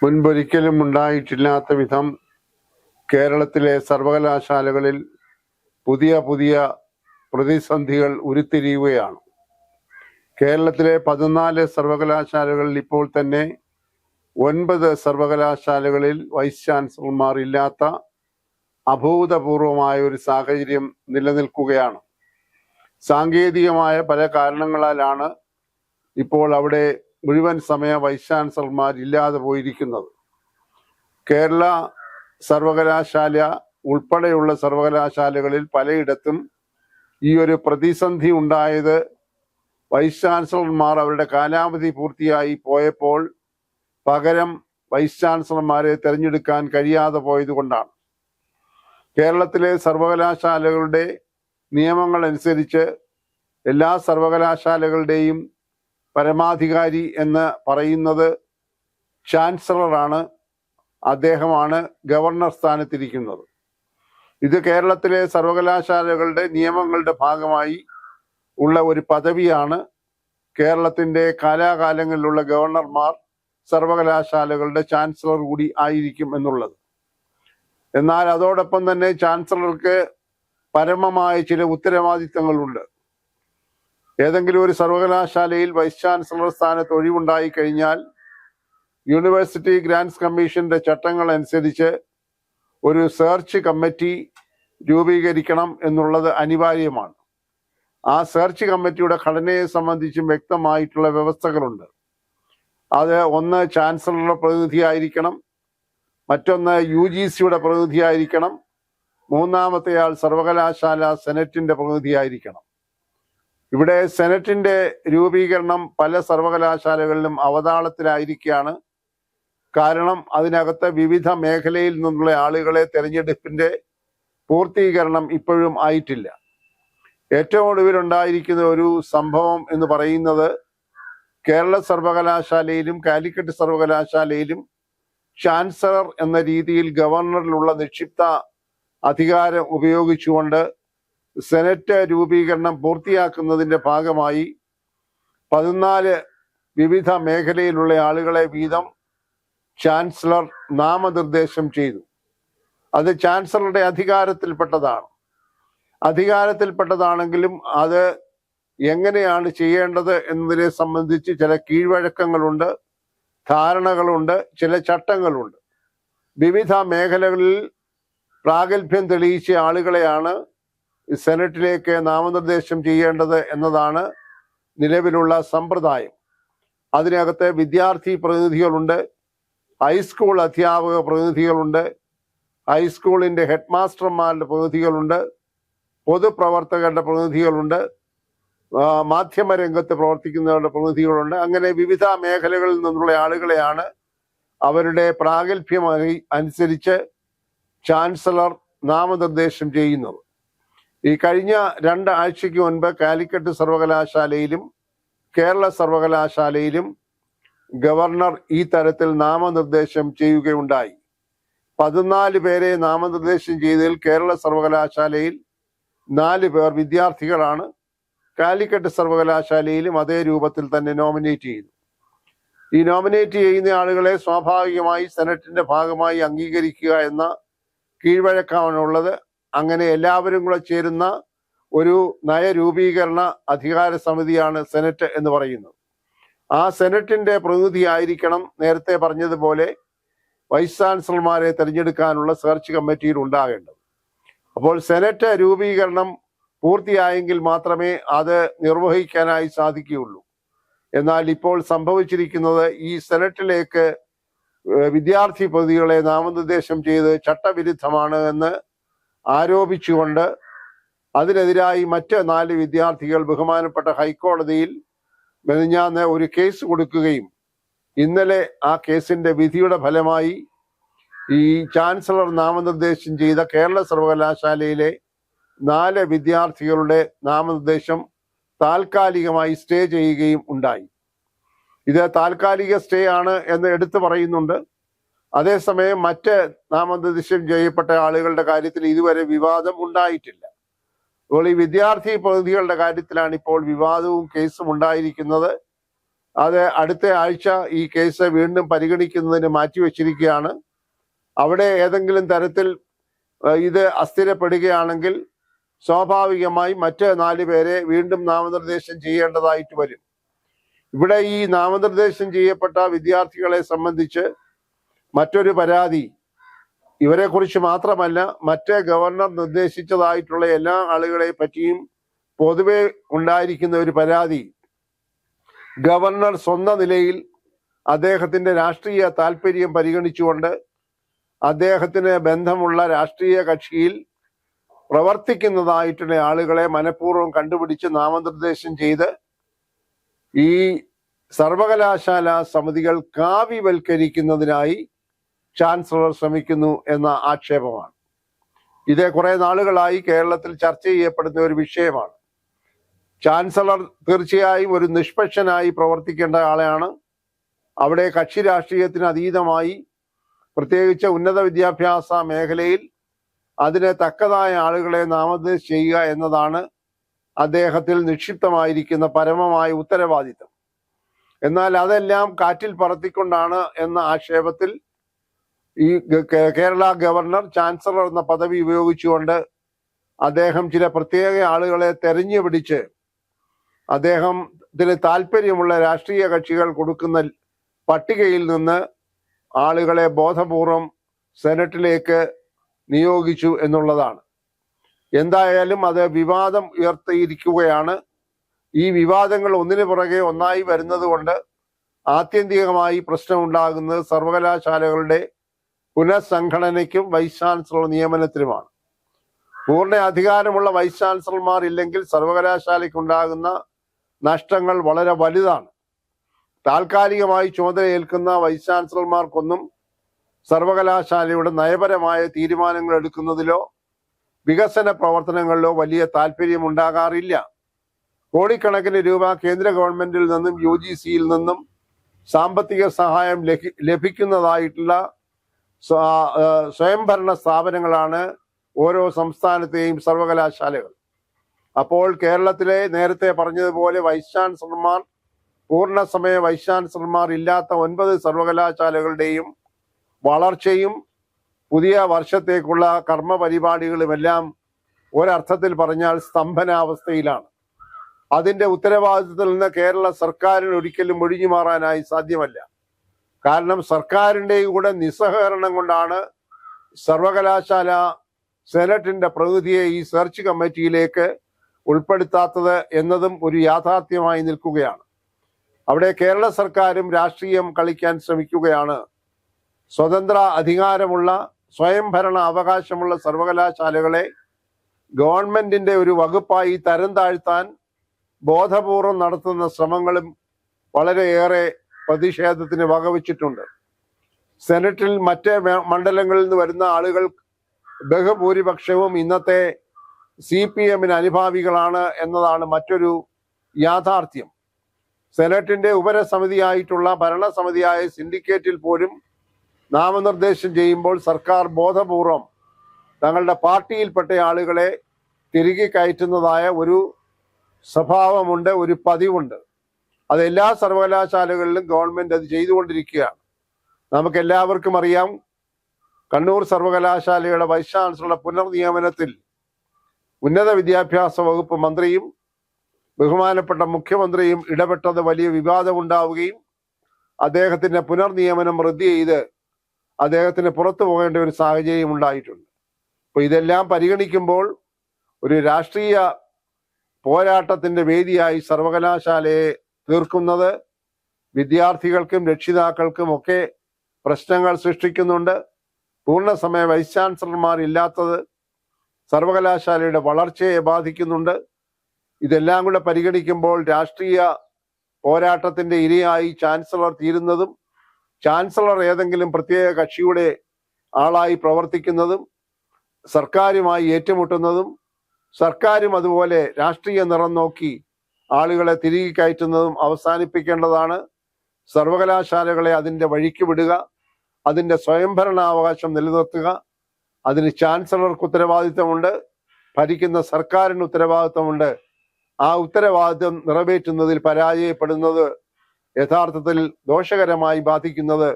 മുൻപൊരിക്കലും ഉണ്ടായിട്ടില്ലാത്ത വിധം കേരളത്തിലെ സർവകലാശാലകളിൽ പുതിയ പുതിയ പ്രതിസന്ധികൾ ഉരുത്തിരിയുകയാണ്. കേരളത്തിലെ 14 സർവകലാശാലകളിൽ ഇപ്പോൾ തന്നെ 9 സർവകലാശാലകളിൽ വൈസ് ചാൻസലർമാർ ഇല്ലാത്ത അഭൂതപൂർവമായ ഒരു സാഹചര്യം നിലനിൽക്കുകയാണ്. സാങ്കേതികമായ പല കാരണങ്ങളാലാണ് ഇപ്പോൾ അവിടെ മുഴുവൻ സമയ വൈസ് ചാൻസലർമാർ ഇല്ലാതെ പോയിരിക്കുന്നത്. കേരള സർവകലാശാല ഉൾപ്പെടെയുള്ള സർവകലാശാലകളിൽ പലയിടത്തും ഈ ഒരു പ്രതിസന്ധി ഉണ്ടായത് വൈസ് ചാൻസലർമാർ അവരുടെ കാലാവധി പൂർത്തിയായി പോയപ്പോൾ പകരം വൈസ് ചാൻസലർമാരെ തിരഞ്ഞെടുക്കാൻ കഴിയാതെ പോയതുകൊണ്ടാണ്. കേരളത്തിലെ സർവകലാശാലകളുടെ നിയമങ്ങൾ അനുസരിച്ച് എല്ലാ സർവകലാശാലകളുടെയും പരമാധികാരി എന്ന് പറയുന്നത് ചാൻസലറാണ്. അദ്ദേഹമാണ് ഗവർണർ സ്ഥാനത്തിരിക്കുന്നത്. ഇത് കേരളത്തിലെ സർവകലാശാലകളുടെ നിയമങ്ങളുടെ ഭാഗമായി ഉള്ള ഒരു പദവിയാണ്. കേരളത്തിൻ്റെ കാലാകാലങ്ങളിലുള്ള ഗവർണർമാർ സർവകലാശാലകളുടെ ചാൻസലർ കൂടി ആയിരിക്കും എന്നുള്ളത്. എന്നാൽ അതോടൊപ്പം തന്നെ ചാൻസലർക്ക് പരമമായ ചില ഉത്തരവാദിത്തങ്ങളുണ്ട്. ഏതെങ്കിലും ഒരു സർവകലാശാലയിൽ വൈസ് ചാൻസലർ സ്ഥാനത്ത് ഒഴിവുണ്ടായി കഴിഞ്ഞാൽ യൂണിവേഴ്സിറ്റി ഗ്രാന്റ്സ് കമ്മീഷന്റെ ചട്ടങ്ങൾ അനുസരിച്ച് ഒരു സെർച്ച് കമ്മിറ്റി രൂപീകരിക്കണം എന്നുള്ളത് അനിവാര്യമാണ്. ആ സെർച്ച് കമ്മിറ്റിയുടെ ഘടനയെ സംബന്ധിച്ചും വ്യക്തമായിട്ടുള്ള വ്യവസ്ഥകളുണ്ട്. അത് ഒന്ന് ചാൻസലറുടെ പ്രതിനിധിയായിരിക്കണം, മറ്റൊന്ന് UGCയുടെ പ്രതിനിധിയായിരിക്കണം, മൂന്നാമത്തെ ആൾ സർവകലാശാല സെനറ്റിന്റെ പ്രതിനിധിയായിരിക്കണം. ഇവിടെ സെനറ്റിന്റെ രൂപീകരണം പല സർവകലാശാലകളിലും അവതാളത്തിലായിരിക്കുകയാണ്. കാരണം അതിനകത്ത് വിവിധ മേഖലയിൽ നിന്നുള്ള ആളുകളെ തെരഞ്ഞെടുപ്പിന്റെ പൂർത്തീകരണം ഇപ്പോഴും ആയിട്ടില്ല. ഏറ്റവും ഒടുവിലുണ്ടായിരിക്കുന്ന ഒരു സംഭവം എന്ന് പറയുന്നത് കേരള സർവകലാശാലയിലും കാലിക്കറ്റ് സർവകലാശാലയിലും ചാൻസലർ എന്ന രീതിയിൽ ഗവർണറിലുള്ള നിക്ഷിപ്ത അധികാരം ഉപയോഗിച്ചുകൊണ്ട് സെനറ്റ് രൂപീകരണം പൂർത്തിയാക്കുന്നതിന്റെ ഭാഗമായി 14 വിവിധ മേഖലയിലുള്ള ആളുകളെ വീതം ചാൻസലർ നാമനിർദ്ദേശം ചെയ്തു. അത് ചാൻസലറുടെ അധികാരത്തിൽപ്പെട്ടതാണെങ്കിലും അത് എങ്ങനെയാണ് ചെയ്യേണ്ടത് എന്നതിനെ സംബന്ധിച്ച് ചില കീഴ്വഴക്കങ്ങളുണ്ട്, ധാരണകളുണ്ട്, ചില ചട്ടങ്ങളുണ്ട്. വിവിധ മേഖലകളിൽ പ്രാഗൽഭ്യം തെളിയിച്ച ആളുകളെയാണ് സെനറ്റിലേക്ക് നാമനിർദ്ദേശം ചെയ്യേണ്ടത് എന്നതാണ് നിലവിലുള്ള സമ്പ്രദായം. അതിനകത്ത് വിദ്യാർത്ഥി പ്രതിനിധികളുണ്ട്, ഹൈസ്കൂൾ അധ്യാപക പ്രതിനിധികളുണ്ട്, ഹൈസ്കൂളിൻ്റെ ഹെഡ് മാസ്റ്റർമാരുടെ പ്രതിനിധികളുണ്ട്, പൊതുപ്രവർത്തകരുടെ പ്രതിനിധികളുണ്ട്, മാധ്യമരംഗത്ത് പ്രവർത്തിക്കുന്നവരുടെ പ്രതിനിധികളുണ്ട്. അങ്ങനെ വിവിധ മേഖലകളിൽ നിന്നുള്ള ആളുകളെയാണ് അവരുടെ പ്രാഗൽഭ്യം അനുസരിച്ച് ചാൻസലർ നാമനിർദ്ദേശം ചെയ്യുന്നത്. ഈ കഴിഞ്ഞ 2 ആഴ്ചയ്ക്ക് മുൻപ് കാലിക്കറ്റ് സർവകലാശാലയിലും കേരള സർവകലാശാലയിലും ഗവർണർ ഈ തരത്തിൽ നാമനിർദ്ദേശം ചെയ്യുകയുണ്ടായി. 14 പേരെ നാമനിർദ്ദേശം ചെയ്തതിൽ കേരള സർവകലാശാലയിൽ 4 പേർ വിദ്യാർത്ഥികളാണ്. കാലിക്കറ്റ് സർവകലാശാലയിലും അതേ രൂപത്തിൽ തന്നെ നോമിനേറ്റ് ചെയ്തു. ഈ നോമിനേറ്റ് ചെയ്യുന്ന ആളുകളെ സ്വാഭാവികമായി സെനറ്റിന്റെ ഭാഗമായി അംഗീകരിക്കുക എന്ന കീഴ്വഴക്കമാണുള്ളത്. അങ്ങനെ എല്ലാവരും കൂടെ ചേരുന്ന ഒരു നയരൂപീകരണ അധികാര സമിതിയാണ് സെനറ്റ് എന്ന് പറയുന്നത്. ആ സെനറ്റിന്റെ പ്രതിനിധിയായിരിക്കണം നേരത്തെ പറഞ്ഞതുപോലെ വൈസ് ചാൻസലർമാരെ തിരഞ്ഞെടുക്കാനുള്ള സെർച്ച് കമ്മിറ്റിയിൽ ഉണ്ടാകേണ്ടത്. അപ്പോൾ സെനറ്റ് രൂപീകരണം പൂർത്തിയായെങ്കിൽ മാത്രമേ അത് നിർവഹിക്കാനായി സാധിക്കുകയുള്ളൂ. എന്നാൽ ഇപ്പോൾ സംഭവിച്ചിരിക്കുന്നത് ഈ സെനറ്റിലേക്ക് വിദ്യാർത്ഥി പ്രതികളെ നാമനിർദ്ദേശം ചെയ്ത് ചട്ടവിരുദ്ധമാണ് എന്ന് ആരോപിച്ചുകൊണ്ട് അതിനെതിരായി മറ്റ് 4 വിദ്യാർത്ഥികൾ ബഹുമാനപ്പെട്ട ഹൈക്കോടതിയിൽ മെനിഞ്ഞാന്ന് ഒരു കേസ് കൊടുക്കുകയും ഇന്നലെ ആ കേസിന്റെ വിധിയുടെ ഫലമായി ഈ ചാൻസലർ നാമനിർദ്ദേശം ചെയ്ത കേരള സർവകലാശാലയിലെ 4 വിദ്യാർത്ഥികളുടെ നാമനിർദ്ദേശം താൽക്കാലികമായി സ്റ്റേ ചെയ്യുകയും ഉണ്ടായി. ഇത് താൽക്കാലിക സ്റ്റേ ആണ് എന്ന് എടുത്തു പറയുന്നുണ്ട്. അതേസമയം മറ്റ് നാമനിർദ്ദേശം ചെയ്യപ്പെട്ട ആളുകളുടെ കാര്യത്തിൽ ഇതുവരെ വിവാദം ഉണ്ടായിട്ടില്ല. അപ്പോൾ ഈ വിദ്യാർത്ഥി പ്രതിനിധികളുടെ കാര്യത്തിലാണ് ഇപ്പോൾ വിവാദവും കേസും ഉണ്ടായിരിക്കുന്നത്. അത് അടുത്ത ആഴ്ച ഈ കേസ് വീണ്ടും പരിഗണിക്കുന്നതിന് മാറ്റിവെച്ചിരിക്കുകയാണ്. അവിടെ ഏതെങ്കിലും തരത്തിൽ ഇത് അസ്ഥിരപ്പെടുകയാണെങ്കിൽ സ്വാഭാവികമായി മറ്റ് 4 പേരെ വീണ്ടും നാമനിർദ്ദേശം ചെയ്യേണ്ടതായിട്ട് വരും. ഇവിടെ ഈ നാമനിർദ്ദേശം ചെയ്യപ്പെട്ട വിദ്യാർത്ഥികളെ സംബന്ധിച്ച് മറ്റൊരു പരാതി, ഇവരെ കുറിച്ച് മാത്രമല്ല, മറ്റ് ഗവർണർ നിർദ്ദേശിച്ചതായിട്ടുള്ള എല്ലാ ആളുകളെ പറ്റിയും പൊതുവെ ഉണ്ടായിരിക്കുന്ന ഒരു പരാതി, ഗവർണർ സ്വന്തം നിലയിൽ അദ്ദേഹത്തിന്റെ രാഷ്ട്രീയ താല്പര്യം പരിഗണിച്ചുകൊണ്ട് അദ്ദേഹത്തിന് ബന്ധമുള്ള രാഷ്ട്രീയ കക്ഷിയിൽ പ്രവർത്തിക്കുന്നതായിട്ടുള്ള ആളുകളെ മനഃപൂർവ്വം കണ്ടുപിടിച്ച് നാമനിർദ്ദേശം ചെയ്ത് ഈ സർവകലാശാല സമിതികൾ കാവ്യവൽക്കരിക്കുന്നതിനായി ചാൻസലർ ശ്രമിക്കുന്നു എന്ന ആക്ഷേപമാണ്. ഇത് കുറെ നാളുകളായി കേരളത്തിൽ ചർച്ച ചെയ്യപ്പെടുന്ന ഒരു വിഷയമാണ്. ചാൻസലർ തീർച്ചയായും ഒരു നിഷ്പക്ഷനായി പ്രവർത്തിക്കേണ്ട ആളെയാണ്. അവിടെ കക്ഷി രാഷ്ട്രീയത്തിന് അതീതമായി, പ്രത്യേകിച്ച് ഉന്നത വിദ്യാഭ്യാസ മേഖലയിൽ അതിന് തക്കതായ ആളുകളെ നാമനിർദ്ദേശം ചെയ്യുക എന്നതാണ് അദ്ദേഹത്തിൽ നിക്ഷിപ്തമായിരിക്കുന്ന പരമമായ ഉത്തരവാദിത്തം. എന്നാൽ അതെല്ലാം കാറ്റിൽ പറത്തിക്കൊണ്ടാണ് എന്ന ആക്ഷേപത്തിൽ ഈ കേരള ഗവർണർ ചാൻസലർ എന്ന പദവി ഉപയോഗിച്ചുകൊണ്ട് അദ്ദേഹം ചില പ്രത്യേക ആളുകളെ തെരഞ്ഞു പിടിച്ച് അദ്ദേഹത്തിന് താല്പര്യമുള്ള രാഷ്ട്രീയ കക്ഷികൾ കൊടുക്കുന്ന പട്ടികയിൽ നിന്ന് ആളുകളെ ബോധപൂർവം സെനറ്റിലേക്ക് നിയോഗിച്ചു എന്നുള്ളതാണ്. എന്തായാലും അത് വിവാദം ഉയർത്തിയിരിക്കുകയാണ്. ഈ വിവാദങ്ങൾ ഒന്നിനു പുറകെ ഒന്നായി വരുന്നത് കൊണ്ട് ആത്യന്തികമായി പ്രശ്നമുണ്ടാകുന്നത് സർവകലാശാലകളുടെ പുനഃസംഘടനയ്ക്കും വൈസ് ചാൻസലർ നിയമനത്തിനുമാണ്. പൂർണ്ണ അധികാരമുള്ള വൈസ് ചാൻസലർമാർ ഇല്ലെങ്കിൽ സർവകലാശാലയ്ക്കുണ്ടാകുന്ന നഷ്ടങ്ങൾ വളരെ വലുതാണ്. താൽക്കാലികമായി ചുമതലയേൽക്കുന്ന വൈസ് ചാൻസലർമാർക്കൊന്നും സർവകലാശാലയുടെ നയപരമായ തീരുമാനങ്ങൾ എടുക്കുന്നതിലോ വികസന പ്രവർത്തനങ്ങളിലോ വലിയ താല്പര്യമുണ്ടാകാറില്ല. കോടിക്കണക്കിന് രൂപ കേന്ദ്ര ഗവൺമെന്റിൽ നിന്നും UGCയിൽ നിന്നും സാമ്പത്തിക സഹായം ലഭിക്കുന്നതായിട്ടുള്ള സ്വയംഭരണ സ്ഥാപനങ്ങളാണ് ഓരോ സംസ്ഥാനത്തെയും സർവകലാശാലകൾ. അപ്പോൾ കേരളത്തിലെ നേരത്തെ പറഞ്ഞതുപോലെ വൈസ് ചാൻസലർമാർ, പൂർണ്ണസമയ വൈസ് ചാൻസലർമാർ ഇല്ലാത്ത 9 സർവകലാശാലകളുടെയും വളർച്ചയും പുതിയ വർഷത്തേക്കുള്ള കർമ്മ പരിപാടികളുമെല്ലാം ഒരർത്ഥത്തിൽ പറഞ്ഞാൽ സ്തംഭനാവസ്ഥയിലാണ്. അതിന്റെ ഉത്തരവാദിത്തത്തിൽ നിന്ന് കേരള സർക്കാരിന് ഒരിക്കലും ഒഴിഞ്ഞു മാറാനായി സാധ്യമല്ല. കാരണം സർക്കാരിൻ്റെ കൂടെ നിസ്സഹകരണം കൊണ്ടാണ് സർവകലാശാല സെനറ്റിന്റെ പ്രതിനിധിയെ ഈ സെർച്ച് കമ്മിറ്റിയിലേക്ക് ഉൾപ്പെടുത്താത്തത് എന്നതും ഒരു യാഥാർത്ഥ്യമായി നിൽക്കുകയാണ്. അവിടെ കേരള സർക്കാരും രാഷ്ട്രീയം കളിക്കാൻ ശ്രമിക്കുകയാണ്. സ്വതന്ത്ര അധികാരമുള്ള സ്വയംഭരണ അവകാശമുള്ള സർവകലാശാലകളെ ഗവൺമെന്റിന്റെ ഒരു വകുപ്പായി തരം താഴ്ത്താൻ ബോധപൂർവം നടത്തുന്ന ശ്രമങ്ങളും വളരെയേറെ പ്രതിഷേധത്തിന് വകവെച്ചിട്ടുണ്ട്. സെനറ്റിൽ മറ്റ് മണ്ഡലങ്ങളിൽ നിന്ന് വരുന്ന ആളുകൾ ബഹുഭൂരിപക്ഷവും ഇന്നത്തെ CPMന് അനുഭാവികളാണ് എന്നതാണ് മറ്റൊരു യാഥാർത്ഥ്യം. സെനറ്റിന്റെ ഉപരസമിതിയായിട്ടുള്ള ഭരണസമിതിയായ സിൻഡിക്കേറ്റിൽ പോലും നാമനിർദ്ദേശം ചെയ്യുമ്പോൾ സർക്കാർ ബോധപൂർവം തങ്ങളുടെ പാർട്ടിയിൽപ്പെട്ട ആളുകളെ തിരികെ കയറ്റുന്നതായ ഒരു സ്വഭാവമുണ്ട്, ഒരു പതിവുണ്ട്. അത് എല്ലാ സർവകലാശാലകളിലും ഗവൺമെന്റ് അത് ചെയ്തുകൊണ്ടിരിക്കുകയാണ്. നമുക്കെല്ലാവർക്കും അറിയാം, കണ്ണൂർ സർവകലാശാലയുടെ വൈസ് ചാൻസലറുടെ പുനർനിയമനത്തിൽ ഉന്നത വിദ്യാഭ്യാസ വകുപ്പ് മന്ത്രിയും ബഹുമാനപ്പെട്ട മുഖ്യമന്ത്രിയും ഇടപെട്ടത് വലിയ വിവാദമുണ്ടാവുകയും അദ്ദേഹത്തിന്റെ പുനർനിയമനം റദ്ദ് ചെയ്ത് അദ്ദേഹത്തിന് പുറത്തു പോകേണ്ട ഒരു സാഹചര്യം ഉണ്ടായിട്ടുണ്ട്. അപ്പോൾ ഇതെല്ലാം പരിഗണിക്കുമ്പോൾ ഒരു രാഷ്ട്രീയ പോരാട്ടത്തിന്റെ വേദിയായി സർവകലാശാലയെ തീർക്കുന്നത് വിദ്യാർത്ഥികൾക്കും രക്ഷിതാക്കൾക്കും ഒക്കെ പ്രശ്നങ്ങൾ സൃഷ്ടിക്കുന്നുണ്ട്. പൂർണ്ണസമയ വൈസ് ചാൻസലർമാർ ഇല്ലാത്തത് സർവകലാശാലയുടെ വളർച്ചയെ ബാധിക്കുന്നുണ്ട്. ഇതെല്ലാം കൂടെ പരിഗണിക്കുമ്പോൾ രാഷ്ട്രീയ പോരാട്ടത്തിന്റെ ഇരയായി ചാൻസലർ തീരുന്നതും ചാൻസലർ ഏതെങ്കിലും പ്രത്യേക കക്ഷിയുടെ ആളായി പ്രവർത്തിക്കുന്നതും സർക്കാരുമായി ഏറ്റുമുട്ടുന്നതും സർക്കാരും അതുപോലെ രാഷ്ട്രീയ നിറം നോക്കി ആളുകളെ തിരികെ കയറ്റുന്നതും അവസാനിപ്പിക്കേണ്ടതാണ്. സർവകലാശാലകളെ അതിൻ്റെ വഴിക്ക് വിടുക, അതിൻ്റെ സ്വയംഭരണാവകാശം നിലനിർത്തുക. അതിന് ചാൻസലർക്ക് ഉത്തരവാദിത്തമുണ്ട്, ഭരിക്കുന്ന സർക്കാരിന് ഉത്തരവാദിത്തമുണ്ട്. ആ ഉത്തരവാദിത്തം നിറവേറ്റുന്നതിൽ പരാജയപ്പെടുന്നത് യഥാർത്ഥത്തിൽ ദോഷകരമായി ബാധിക്കുന്നത്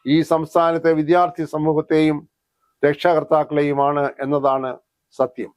ഈ സംസ്ഥാനത്തെ വിദ്യാർത്ഥി സമൂഹത്തെയും രക്ഷകർത്താക്കളെയുമാണ് എന്നതാണ് സത്യം.